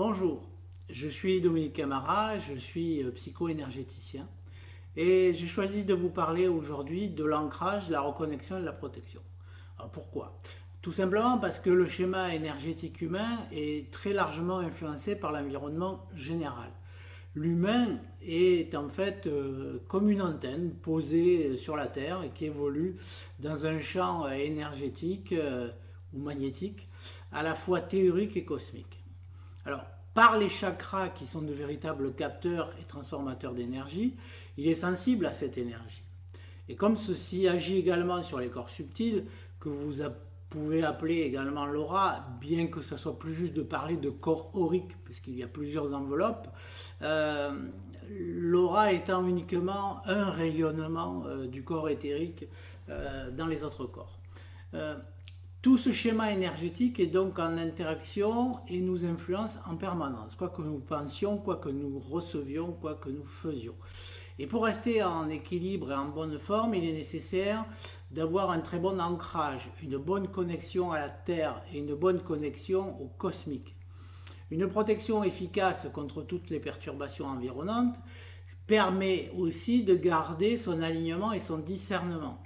Bonjour, je suis Dominique Camara, je suis psycho-énergéticien et j'ai choisi de vous parler aujourd'hui de l'ancrage, de la reconnexion et de la protection. Alors pourquoi? Tout simplement parce que le schéma énergétique humain est très largement influencé par l'environnement général. L'humain est en fait comme une antenne posée sur la Terre et qui évolue dans un champ énergétique ou magnétique à la fois théorique et cosmique. Alors, par les chakras qui sont de véritables capteurs et transformateurs d'énergie, il est sensible à cette énergie. Et comme ceci agit également sur les corps subtils, que vous pouvez appeler également l'aura, bien que ce soit plus juste de parler de corps aurique, puisqu'il y a plusieurs enveloppes, l'aura étant uniquement un rayonnement du corps éthérique dans les autres corps. Tout ce schéma énergétique est donc en interaction et nous influence en permanence, quoi que nous pensions, quoi que nous recevions, quoi que nous faisions. Et pour rester en équilibre et en bonne forme, il est nécessaire d'avoir un très bon ancrage, une bonne connexion à la Terre et une bonne connexion au cosmique. Une protection efficace contre toutes les perturbations environnantes permet aussi de garder son alignement et son discernement.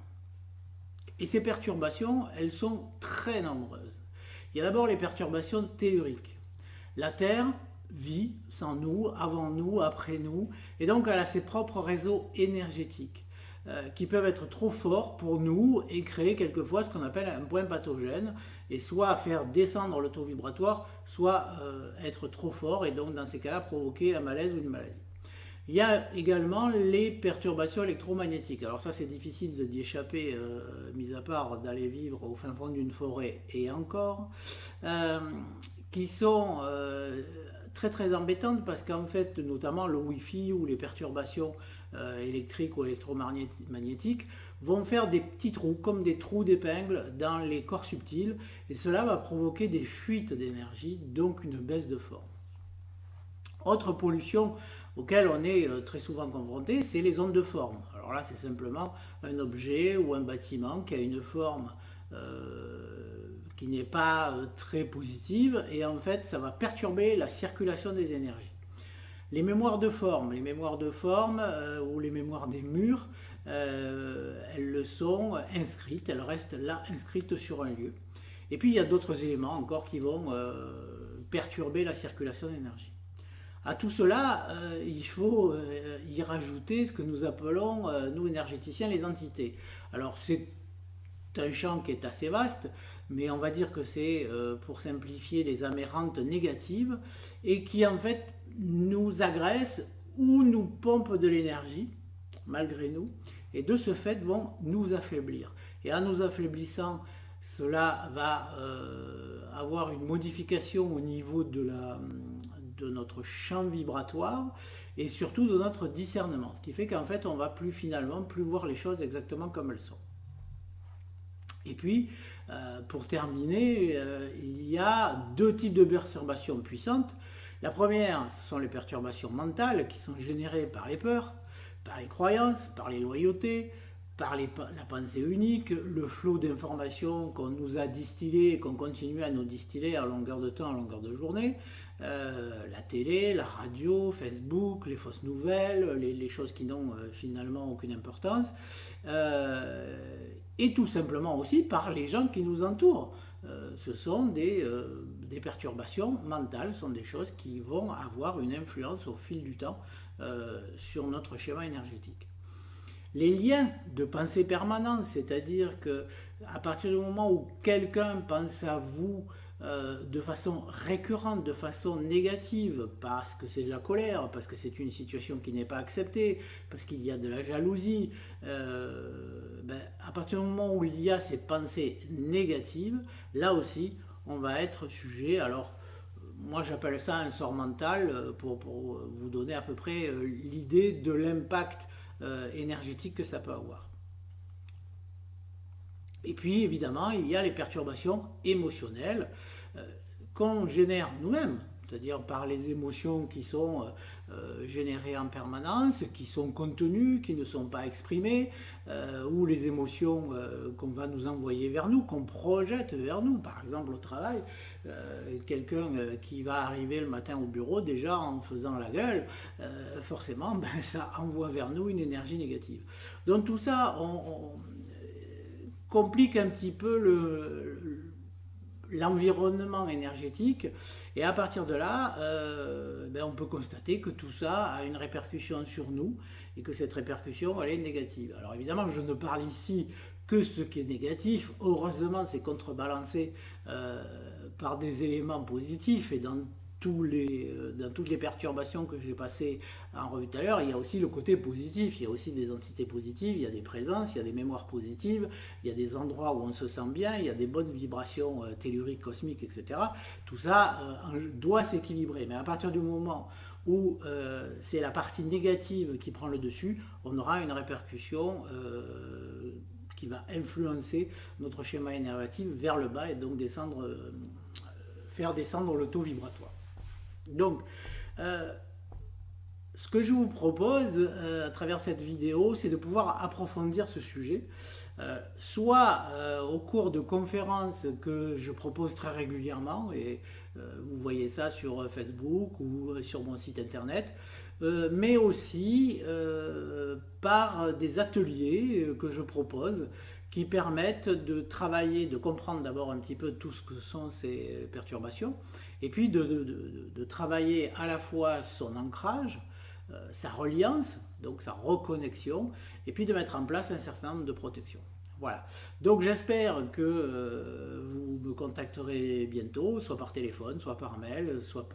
Et ces perturbations, elles sont très nombreuses. Il y a d'abord les perturbations telluriques. La Terre vit sans nous, avant nous, après nous, et donc elle a ses propres réseaux énergétiques qui peuvent être trop forts pour nous et créer quelquefois ce qu'on appelle un point pathogène, et soit faire descendre le taux vibratoire, soit être trop fort, et donc dans ces cas-là provoquer un malaise ou une maladie. Il y a également les perturbations électromagnétiques. Alors ça, c'est difficile d'y échapper, mis à part d'aller vivre au fin fond d'une forêt et encore, qui sont très très embêtantes parce qu'en fait, notamment le Wi-Fi ou les perturbations électriques ou électromagnétiques vont faire des petits trous, comme des trous d'épingle dans les corps subtils, et cela va provoquer des fuites d'énergie, donc une baisse de forme. Autre pollution auquel on est très souvent confronté, c'est les ondes de forme. Alors là, c'est simplement un objet ou un bâtiment qui a une forme qui n'est pas très positive, et en fait, ça va perturber la circulation des énergies. Les mémoires de forme ou les mémoires des murs, elles le sont inscrites, elles restent là inscrites sur un lieu. Et puis il y a d'autres éléments encore qui vont perturber la circulation d'énergie. À tout cela, il faut y rajouter ce que nous appelons, nous énergéticiens, les entités. Alors c'est un champ qui est assez vaste, mais on va dire que c'est, pour simplifier, les amérantes négatives, et qui en fait nous agressent ou nous pompent de l'énergie, malgré nous, et de ce fait vont nous affaiblir. Et en nous affaiblissant, cela va avoir une modification au niveau de notre champ vibratoire et surtout de notre discernement, ce qui fait qu'en fait on va finalement plus voir les choses exactement comme elles sont. Et puis pour terminer, il y a deux types de perturbations puissantes. La première, ce sont les perturbations mentales qui sont générées par les peurs, par les croyances, par les loyautés, par la pensée unique, le flot d'informations qu'on nous a distillé et qu'on continue à nous distiller à longueur de temps, à longueur de journée, la télé, la radio, Facebook, les fausses nouvelles, les choses qui n'ont finalement aucune importance, et tout simplement aussi par les gens qui nous entourent. Ce sont des perturbations mentales, ce sont des choses qui vont avoir une influence au fil du temps sur notre schéma énergétique. Les liens de pensée permanente, c'est-à-dire qu'à partir du moment où quelqu'un pense à vous de façon récurrente, de façon négative, parce que c'est de la colère, parce que c'est une situation qui n'est pas acceptée, parce qu'il y a de la jalousie, à partir du moment où il y a ces pensées négatives, là aussi, on va être sujet, alors moi j'appelle ça un sort mental, pour vous donner à peu près l'idée de l'impact énergétique que ça peut avoir. Et puis évidemment, il y a les perturbations émotionnelles qu'on génère nous-mêmes, c'est-à-dire par les émotions qui sont générées en permanence, qui sont contenues, qui ne sont pas exprimées, ou les émotions qu'on va nous envoyer vers nous, qu'on projette vers nous. Par exemple au travail, quelqu'un qui va arriver le matin au bureau, déjà en faisant la gueule, forcément ça envoie vers nous une énergie négative. Donc tout ça, on complique un petit peu l'environnement énergétique, et à partir de là, on peut constater que tout ça a une répercussion sur nous, et que cette répercussion, elle est négative. Alors évidemment, je ne parle ici que ce qui est négatif. Heureusement, c'est contrebalancé par des éléments positifs, et dans toutes les perturbations que j'ai passées en revue tout à l'heure, il y a aussi le côté positif, il y a aussi des entités positives, il y a des présences, il y a des mémoires positives, il y a des endroits où on se sent bien, il y a des bonnes vibrations telluriques, cosmiques, etc. Tout ça doit s'équilibrer, mais à partir du moment où c'est la partie négative qui prend le dessus, on aura une répercussion qui va influencer notre schéma énergétique vers le bas, et donc faire descendre le taux vibratoire. Donc, ce que je vous propose à travers cette vidéo, c'est de pouvoir approfondir ce sujet, soit au cours de conférences que je propose très régulièrement, et vous voyez ça sur Facebook ou sur mon site internet, mais aussi par des ateliers que je propose, qui permettent de travailler, de comprendre d'abord un petit peu tout ce que sont ces perturbations, et puis de travailler à la fois son ancrage, sa reliance, donc sa reconnexion, et puis de mettre en place un certain nombre de protections. Voilà, donc j'espère que vous me contacterez bientôt, soit par téléphone, soit par mail, soit